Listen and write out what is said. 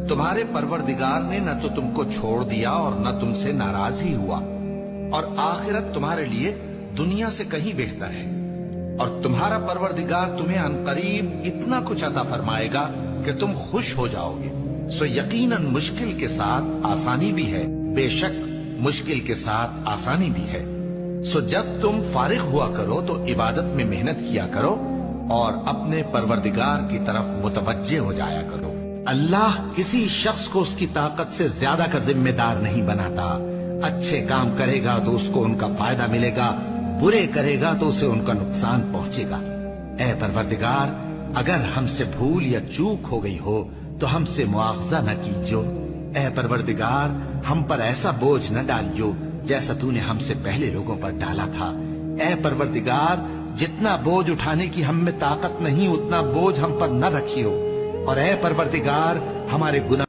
तुम्हारे परवरदिगार ने न तो तुमको छोड़ दिया और न तुमसे नाराज ही हुआ, और आखिरत तुम्हारे लिए दुनिया से कहीं बेहतर है। और तुम्हारा परवरदिगार तुम्हें अनकरीब इतना कुछ अता फरमाएगा कि तुम खुश हो जाओगे। सो यकीनन मुश्किल के साथ आसानी भी है, बेशक मुश्किल के साथ आसानी भी है। सो जब तुम फारिग हुआ करो तो इबादत में मेहनत किया करो और अपने परवरदिगार की तरफ मुतवज्जे हो जाया करो। अल्लाह किसी शख्स को उसकी ताकत से ज्यादा का जिम्मेदार नहीं बनाता। अच्छे काम करेगा तो उसको उनका फायदा मिलेगा, बुरे करेगा तो उसे उनका नुकसान पहुंचेगा। ऐ परवरदिगार, अगर हमसे भूल या चूक हो गई हो तो हमसे मुआवजा न कीजियो। ऐ परवरदिगार, हम पर ऐसा बोझ न डालियो जैसा तूने हमसे पहले लोगों पर डाला था। ऐ परवरदिगार, जितना बोझ उठाने की हम में ताकत नहीं उतना बोझ हम पर न रखियो। और ऐ परवरदिगार, हमारे गुनाह